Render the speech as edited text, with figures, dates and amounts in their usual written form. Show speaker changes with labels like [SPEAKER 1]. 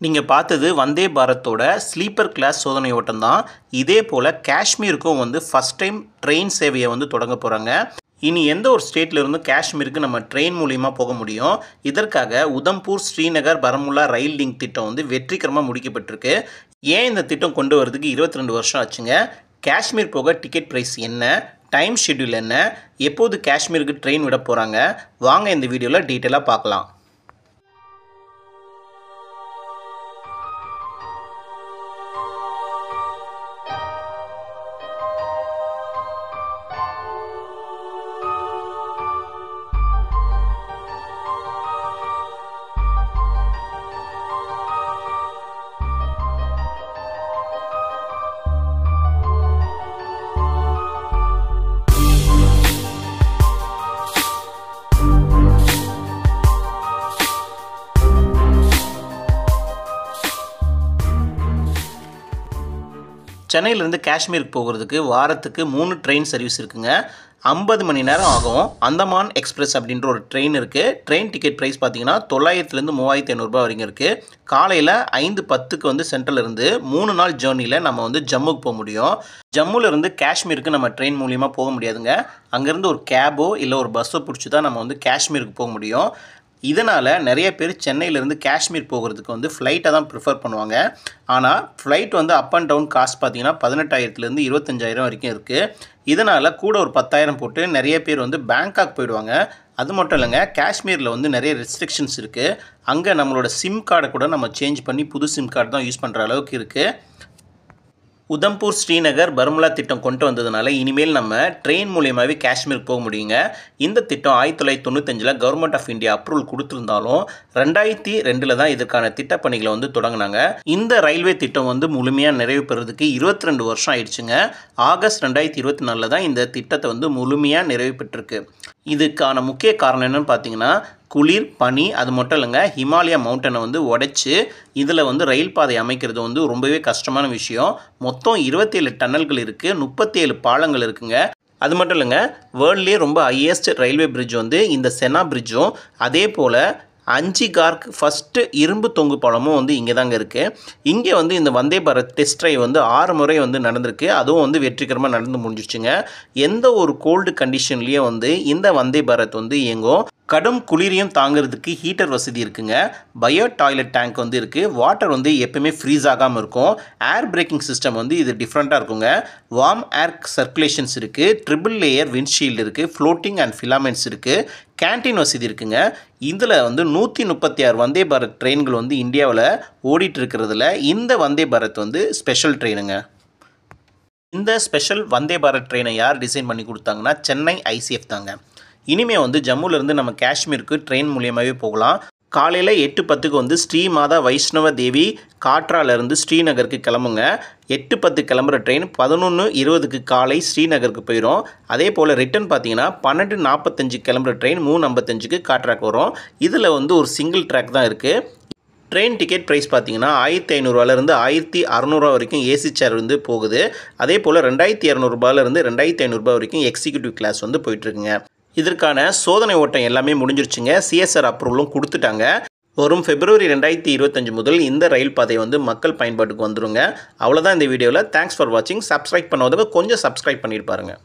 [SPEAKER 1] நீங்கள் பார்த்தது வந்தே பாரத்தோட sleeper class சோதனை ஓட்டம் தான். இதே போல் காஷ்மீருக்கும் ஃபஸ்ட் டைம் ட்ரெயின் சேவையை தொடங்க போகிறாங்க. இனி எந்த ஒரு ஸ்டேட்டில் இருந்து காஷ்மீருக்கு நம்ம ட்ரெயின் மூலிமா போக முடியும். இதற்காக உதம்பூர் ஸ்ரீநகர் பரமுல்லா ரயில் லிங்க் திட்டம் வெற்றிகரமாக முடிக்கப்பட்டிருக்கு. ஏன் இந்த திட்டம் கொண்டு வரதுக்கு 22 வருஷம் ஆச்சுங்க? காஷ்மீர் போக டிக்கெட் ப்ரைஸ் என்ன, டைம் ஷெட்யூல் என்ன, எப்போது காஷ்மீருக்கு ட்ரெயின் விட போகிறாங்க, வாங்க இந்த வீடியோவில் டீட்டெயிலாக பார்க்கலாம். சென்னையிலேருந்து காஷ்மீருக்கு போகிறதுக்கு வாரத்துக்கு 3 ட்ரெயின் சர்வீஸ் இருக்குங்க. 50 மணி நேரம் ஆகும். அந்தமான் எக்ஸ்பிரஸ் அப்படின்ற ஒரு ட்ரெயின் இருக்குது. ட்ரெயின் டிக்கெட் ப்ரைஸ் பார்த்தீங்கன்னா 900லேருந்து 3500 ரூபாய் வரைக்கும் இருக்குது. காலையில் 5:10க்கு சென்ட்ரல் இருந்து 3 நாள் ஜேர்னியில் நம்ம ஜம்முக்கு போக முடியும். ஜம்முலேருந்து காஷ்மீருக்கு நம்ம ட்ரெயின் மூலியமாக போக முடியாதுங்க. அங்கேருந்து ஒரு கேபோ இல்லை ஒரு பஸ்ஸோ பிடிச்சி தான் நம்ம காஷ்மீருக்கு போக முடியும். இதனால் நிறைய பேர் சென்னையிலேருந்து காஷ்மீர் போகிறதுக்கு ஃப்ளைட்டை தான் ப்ரிஃபர் பண்ணுவாங்க. ஆனால் flight up and down cost பார்த்திங்கன்னா 18,000லேருந்து 25,000 வரைக்கும் இருக்குது. இதனால் கூட ஒரு 10,000 போட்டு நிறைய பேர் பேங்காக் போயிடுவாங்க. அது மட்டும் இல்லைங்க, காஷ்மீரில் நிறைய ரெஸ்ட்ரிக்ஷன்ஸ் இருக்குது. அங்கே நம்மளோட சிம் கார்டை கூட நம்ம சேஞ்ச் பண்ணி புது சிம் கார்டு தான் யூஸ் பண்ணுற அளவுக்கு இருக்குது. உதம்பூர் ஸ்ரீநகர் பர்முலா திட்டம் கொண்டு வந்ததுனால இனிமேல் நம்ம ட்ரெயின் மூலியமாகவே காஷ்மீருக்கு போக முடியுங்க. இந்த திட்டம் 1995 கவர்மெண்ட் ஆஃப் இந்தியா அப்ரூவல் கொடுத்துருந்தாலும் 2002 தான் இதற்கான திட்டப்பணிகளை தொடங்கினாங்க. இந்த ரயில்வே திட்டம் முழுமையாக நிறைவு பெறதுக்கு 22 வருஷம் ஆயிடுச்சுங்க. ஆகஸ்ட் 2024 தான் இந்த திட்டத்தை முழுமையாக நிறைவு பெற்றிருக்கு. இதுக்கான முக்கிய காரணம் என்னென்னு பார்த்தீங்கன்னா, குளிர், பனி, அது மட்டும் இல்லைங்க, ஹிமாலயா மவுண்டனை உடைச்சி இதில் ரயில் பாதை அமைக்கிறது ரொம்பவே கஷ்டமான விஷயம். மொத்தம் 27 டன்னல்கள் இருக்குது, 37 பாலங்கள் இருக்குங்க. அது மட்டும் இல்லைங்க, வேர்ல்ட்லேயே ரொம்ப ஹையஸ்ட் ரயில்வே பிரிட்ஜ் இந்த செனா பிரிட்ஜும், அதே போல் அஞ்சிகார்க் ஃபஸ்ட்டு இரும்பு தொங்கு பாலமும் இங்கே தாங்க இருக்குது. இங்கே இந்த வந்தே பாரத் டெஸ்ட் ட்ரைவ் 6 முறை நடந்திருக்கு. அதுவும் வெற்றிகரமாக நடந்து முடிஞ்சிச்சுங்க. எந்த ஒரு கோல்டு கண்டிஷன்லேயும் இந்த வந்தே பாரத் இயங்கும். கடும் குளிரையும் தாங்கிறதுக்கு ஹீட்டர் வசதி இருக்குங்க. பயோ டாய்லெட் டேங்க் இருக்குது. வாட்டர் எப்பவுமே ஃப்ரீஸ் ஆகாமல் இருக்கும். ஏர் பிரேக்கிங் சிஸ்டம் இது டிஃப்ரெண்ட்டாக இருக்குங்க. வார்ம் ஏர் சர்க்குலேஷன்ஸ் இருக்குது. ட்ரிபிள் லேயர் விண்ட்ஷீல்டு இருக்குது. ஃப்ளோட்டிங் அண்ட் ஃபிலாமெண்ட்ஸ் இருக்குது. கேன்டீன் வசதி இருக்குங்க. இதில் 136 வந்தே பாரத் ட்ரெயின்கள் இந்தியாவில் ஓடிட்டு இருக்கிறதுல இந்த வந்தே பாரத் ஸ்பெஷல் ட்ரெயினுங்க. இந்த ஸ்பெஷல் வந்தே பாரத் ட்ரெயினை யார் டிசைன் பண்ணி கொடுத்தாங்கன்னா சென்னை ICF தாங்க. இனிமேல் ஜம்முலேருந்து நம்ம காஷ்மீருக்கு ட்ரெயின் மூலியமாகவே போகலாம். காலையில் 8:10க்கு ஸ்ரீ மாதா வைஷ்ணவ தேவி காட்ராலேருந்து ஸ்ரீநகருக்கு கிளம்புங்க. 8:10 கிளம்புற ட்ரெயின் 11:20க்கு காலை ஸ்ரீநகருக்கு போயிடும். அதே போல் ரிட்டன் பார்த்தீங்கன்னா 12:45 கிளம்புற ட்ரெயின் 3:55க்கு காட்ராக்கு வரும். இதில் ஒரு சிங்கிள் ட்ராக் தான் இருக்குது. ட்ரெயின் டிக்கெட் ப்ரைஸ் பார்த்தீங்கன்னா 1,500 1,600 வரைக்கும் ஏசி சேர் போகுது. அதே போல் 2,200 2,500 வரைக்கும் எக்ஸிக்யூட்டிவ் கிளாஸ் போயிட்டுருக்குங்க. இதற்கான சோதனை ஓட்டம் எல்லாமே முடிஞ்சிருச்சுங்க. CSR அப்ரூவலும் கொடுத்துட்டாங்க. வரும் February 2025 முதல் இந்த ரயில் பாதை மக்கள் பயன்பாட்டுக்கு வந்துருங்க. அவ்வளோதான் இந்த வீடியோவில். தேங்க்ஸ் ஃபார் வாட்சிங். சப்ஸ்கிரைப் பண்ணாதவங்க கொஞ்சம் சப்ஸ்கிரைப் பண்ணிட்டு பாருங்கள்.